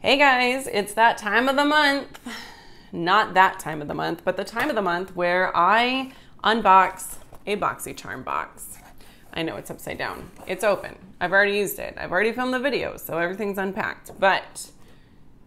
Hey guys, it's that time of the month. Not that time of the month, but the time of the month where I unbox a Boxycharm box. I know it's upside down. It's open. I've already used it. I've already filmed the video, so everything's unpacked. But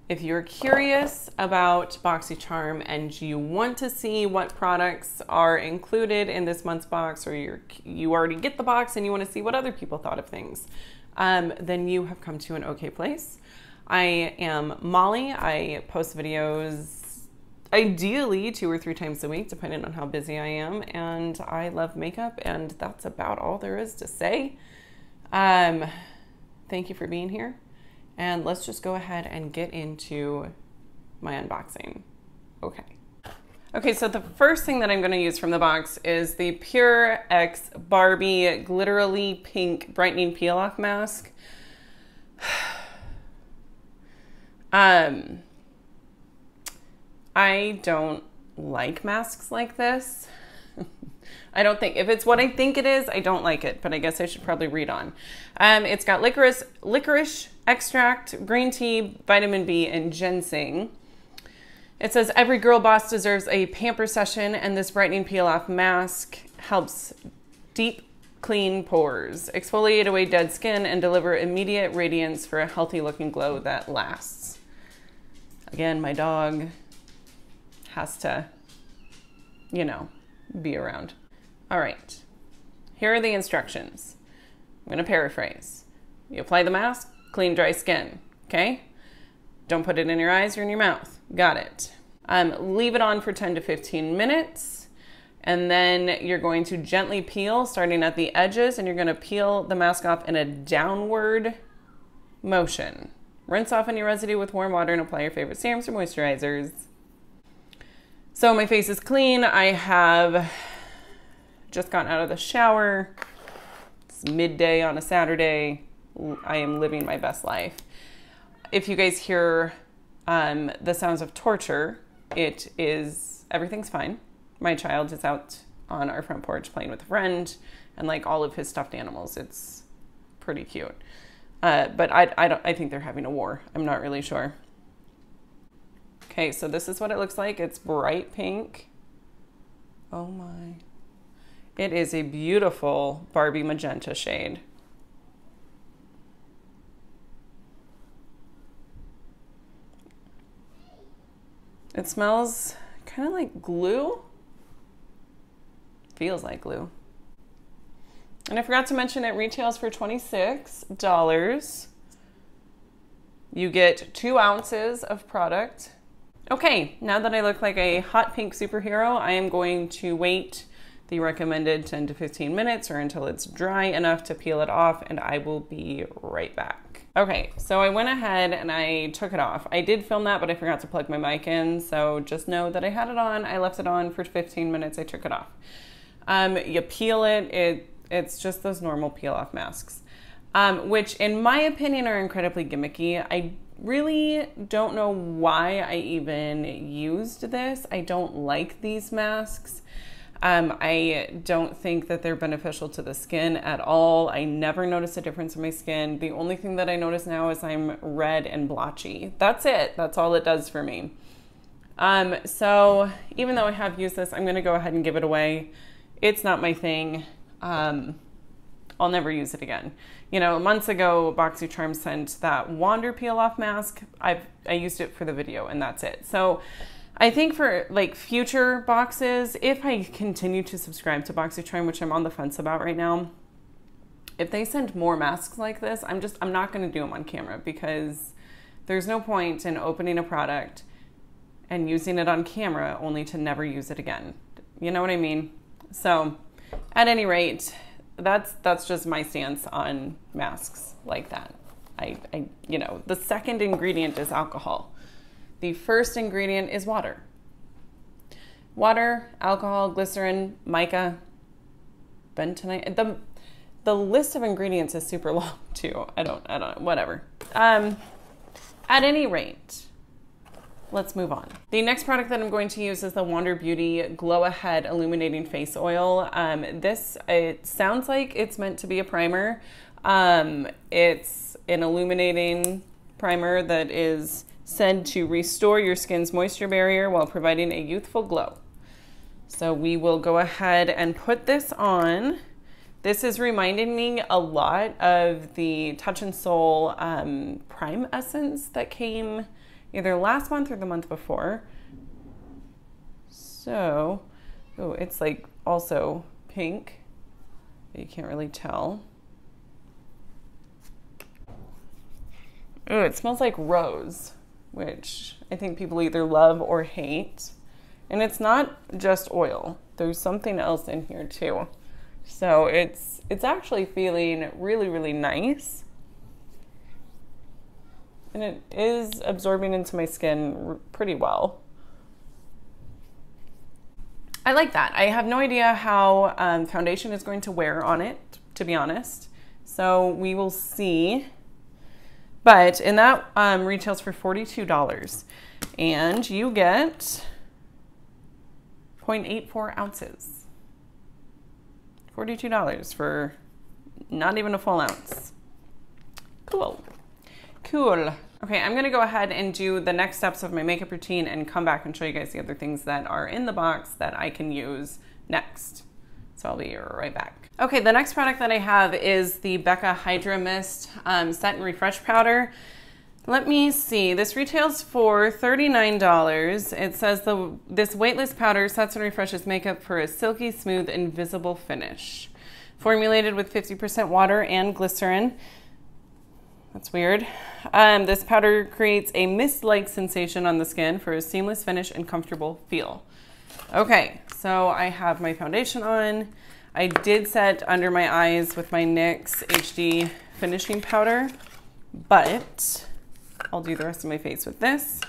if you're curious about Boxycharm and you want to see what products are included in this month's box, or you already get the box and you want to see what other people thought of things, then you have come to an okay place. I am Molly. I post videos ideally 2 or 3 times a week, depending on how busy I am. And I love makeup, and that's about all there is to say. Thank you for being here. And let's just go ahead and get into my unboxing. Okay, so the first thing that I'm going to use from the box is the Pure X Barbie Glitterly Pink Brightening Peel Off Mask. I don't like masks like this. I don't think, if it's what I think it is, I don't like it, but I guess I should probably read on. It's got licorice extract, green tea, vitamin B, and ginseng. It says every girl boss deserves a pamper session, and this brightening peel off mask helps deep clean pores, exfoliate away dead skin, and deliver immediate radiance for a healthy looking glow that lasts. Again, my dog has to, you know, be around. All right, here are the instructions. I'm gonna paraphrase. You apply the mask, clean, dry skin, okay? Don't put it in your eyes or in your mouth. Got it. Leave it on for 10 to 15 minutes. And then you're going to gently peel, starting at the edges, and you're gonna peel the mask off in a downward motion. Rinse off any residue with warm water and apply your favorite serums or moisturizers. So my face is clean. I have just gotten out of the shower. It's midday on a Saturday. I am living my best life. If you guys hear the sounds of torture, everything's fine. My child is out on our front porch playing with a friend and like all of his stuffed animals. It's pretty cute. But I think they're having a war. I'm not really sure. Okay, so this is what it looks like. It's bright pink. Oh my. It is a beautiful Barbie magenta shade. It smells kind of like glue. Feels like glue. And I forgot to mention it retails for $26. You get 2 ounces of product. Okay, now that I look like a hot pink superhero, I am going to wait the recommended 10 to 15 minutes or until it's dry enough to peel it off, and I will be right back. Okay, so I went ahead and I took it off. I did film that, but I forgot to plug my mic in, so just know that I had it on. I left it on for 15 minutes. I took it off. You peel it. It's just those normal peel off masks, which in my opinion are incredibly gimmicky. I really don't know why I even used this. I don't like these masks. I don't think that they're beneficial to the skin at all. I never notice a difference in my skin. The only thing that I notice now is I'm red and blotchy. That's it. That's all it does for me. So even though I have used this, I'm gonna go ahead and give it away. It's not my thing. I'll never use it again. You know, months ago, Boxycharm sent that Wander peel off mask. I used it for the video and that's it. So I think for like future boxes, if I continue to subscribe to Boxycharm, which I'm on the fence about right now, if they send more masks like this, I'm not going to do them on camera, because there's no point in opening a product and using it on camera only to never use it again. You know what I mean? So at any rate, that's just my stance on masks like that. You know, the second ingredient is alcohol. The first ingredient is water. Water, alcohol, glycerin, mica, bentonite. The list of ingredients is super long too. I don't, whatever. At any rate, let's move on. The next product that I'm going to use is the Wander Beauty Glow Ahead Illuminating Face Oil. It sounds like it's meant to be a primer. It's an illuminating primer that is said to restore your skin's moisture barrier while providing a youthful glow. So we will go ahead and put this on. This is reminding me a lot of the Touch in Sol Prime Essence that came either last month or the month before. So, oh, it's like also pink, but you can't really tell. Oh, it smells like rose, which I think people either love or hate. And it's not just oil. There's something else in here too. So it's actually feeling really, really nice. And it is absorbing into my skin pretty well. I like that. I have no idea how foundation is going to wear on it, to be honest. So we will see. But in that retails for $42. And you get 0.84 ounces. $42 for not even a full ounce. Cool. Cool. Okay, I'm gonna go ahead and do the next steps of my makeup routine and come back and show you guys the other things that are in the box that I can use next. So I'll be right back. Okay, the next product that I have is the Becca Hydra Mist Set and Refresh Powder. Let me see, this retails for $39. It says this weightless powder sets and refreshes makeup for a silky, smooth, invisible finish. Formulated with 50% water and glycerin. That's weird. This powder creates a mist-like sensation on the skin for a seamless finish and comfortable feel. Okay, so I have my foundation on. I did set under my eyes with my NYX HD finishing powder, but I'll do the rest of my face with this.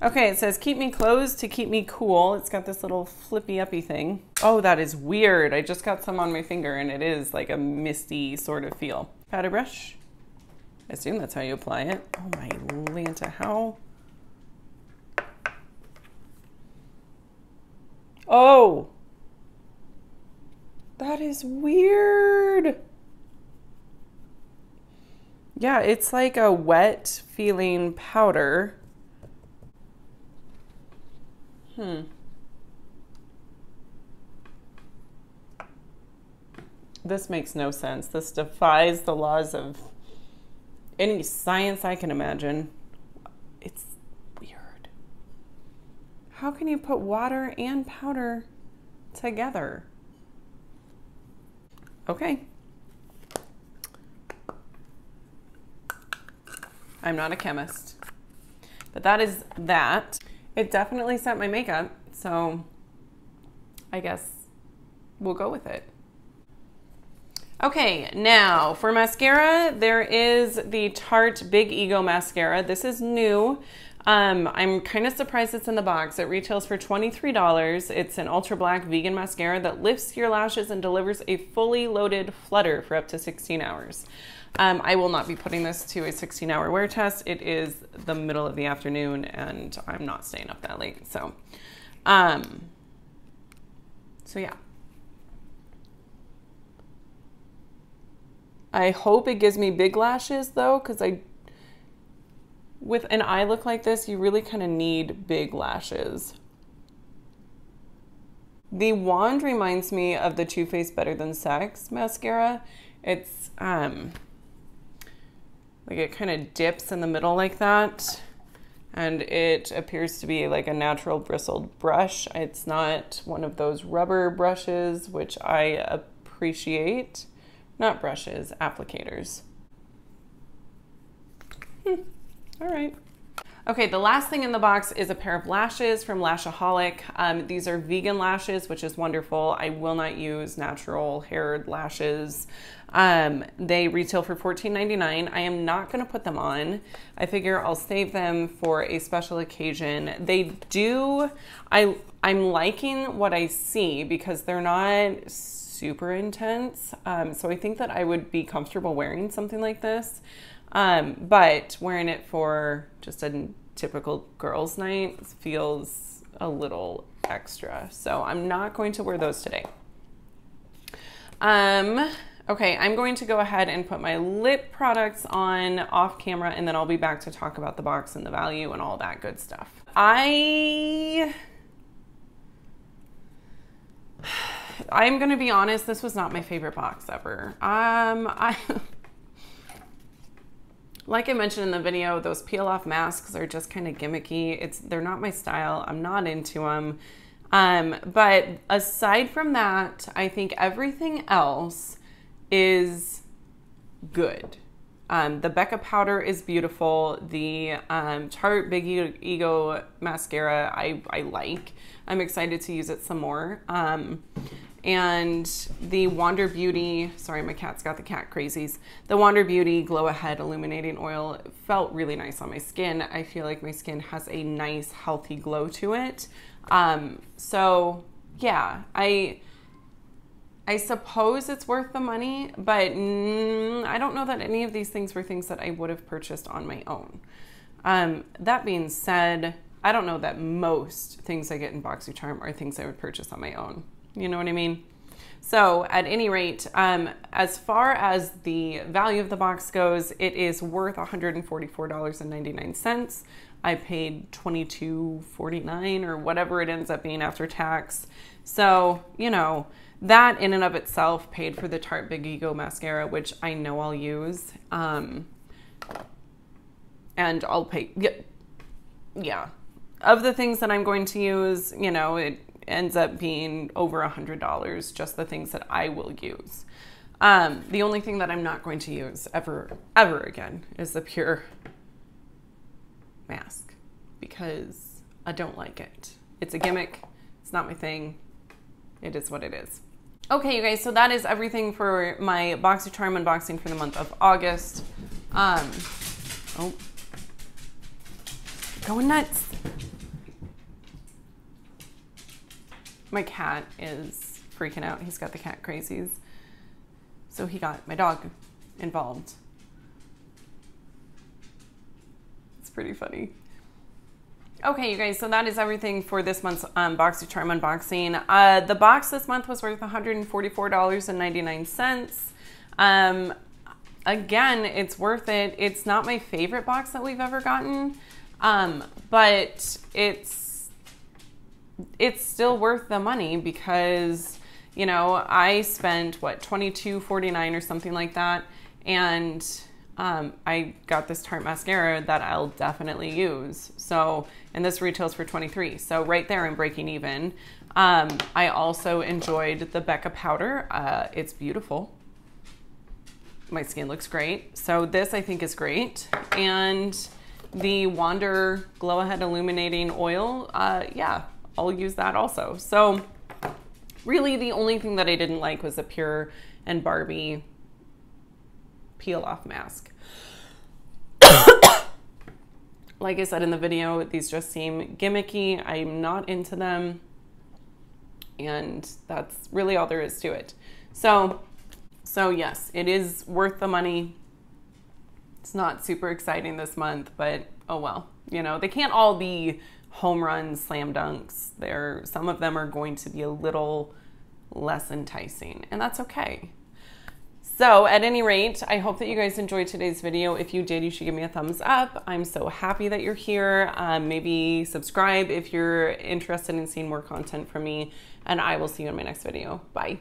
Okay, it says keep me closed to keep me cool. It's got this little flippy uppy thing. Oh, that is weird. I just got some on my finger and it is like a misty sort of feel. Powder brush. I assume that's how you apply it. Oh my Lanta, how? Oh, that is weird. Yeah, it's like a wet feeling powder. This makes no sense. This defies the laws of any science I can imagine. It's weird. How can you put water and powder together? Okay. I'm not a chemist, but that is that. It definitely set my makeup, so I guess we'll go with it. Okay, now for mascara, there is the Tarte Big Ego Mascara. This is new. I'm kind of surprised it's in the box. It retails for $23. It's an ultra black vegan mascara that lifts your lashes and delivers a fully loaded flutter for up to 16 hours. I will not be putting this to a 16-hour wear test. It is the middle of the afternoon and I'm not staying up that late. So yeah. I hope it gives me big lashes though, because with an eye look like this, you really kind of need big lashes. The wand reminds me of the Too Faced Better Than Sex mascara. It's like it kind of dips in the middle like that. And it appears to be like a natural bristled brush. It's not one of those rubber brushes, which I appreciate. Not brushes, applicators. All right. Okay, the last thing in the box is a pair of lashes from Lashaholic. These are vegan lashes, which is wonderful. I will not use natural haired lashes. They retail for $14.99. I am not gonna put them on. I figure I'll save them for a special occasion. They do, I'm liking what I see because they're not super intense. So I think that I would be comfortable wearing something like this. But wearing it for just a typical girls' night feels a little extra. So I'm not going to wear those today. Okay, I'm going to go ahead and put my lip products on off camera, and then I'll be back to talk about the box and the value and all that good stuff. I'm gonna be honest, this was not my favorite box ever. Like I mentioned in the video, those peel off masks are just kind of gimmicky. They're not my style. I'm not into them. But aside from that, I think everything else is good. The Becca powder is beautiful. The Tarte Big Ego mascara I like. I'm excited to use it some more. And the Wander Beauty, sorry, my cat's got the cat crazies. The Wander Beauty Glow Ahead Illuminating Oil felt really nice on my skin. I feel like my skin has a nice, healthy glow to it. So yeah, I suppose it's worth the money, but I don't know that any of these things were things that I would have purchased on my own. That being said, I don't know that most things I get in Boxycharm are things I would purchase on my own. You know what I mean? So at any rate, as far as the value of the box goes, it is worth $144.99. I paid $22.49 or whatever it ends up being after tax. So, you know, that in and of itself paid for the Tarte Big Ego mascara, which I know I'll use. And I'll pay, yeah. Of the things that I'm going to use, you know, it ends up being over $100, just the things that I will use. The only thing that I'm not going to use ever again is the Pure mask, because I don't like it. It's a gimmick. It's not my thing. It is what it is. Okay, you guys, so that is everything for my Boxycharm unboxing for the month of August. Oh, going nuts. My cat is freaking out. He's got the cat crazies. So he got my dog involved. It's pretty funny. Okay, you guys, so that is everything for this month's Boxycharm unboxing. The box this month was worth $144.99. Again, it's worth it. It's not my favorite box that we've ever gotten, but it's still worth the money because, you know, I spent what, $22.49 or something like that, and I got this Tarte mascara that I'll definitely use. So, and this retails for $23. So right there, I'm breaking even. I also enjoyed the Becca powder. It's beautiful. My skin looks great. So this I think is great. And the Wander Glow Ahead Illuminating Oil, yeah, I'll use that also. So really the only thing that I didn't like was the Pure and Barbie peel off mask. Like I said in the video, these just seem gimmicky. I'm not into them, and that's really all there is to it. So yes, it is worth the money. It's not super exciting this month, but oh well. You know, they can't all be home runs, slam dunks. Some of them are going to be a little less enticing, and that's okay. So at any rate, I hope that you guys enjoyed today's video. If you did, you should give me a thumbs up. I'm so happy that you're here. Maybe subscribe if you're interested in seeing more content from me, and I will see you in my next video. Bye.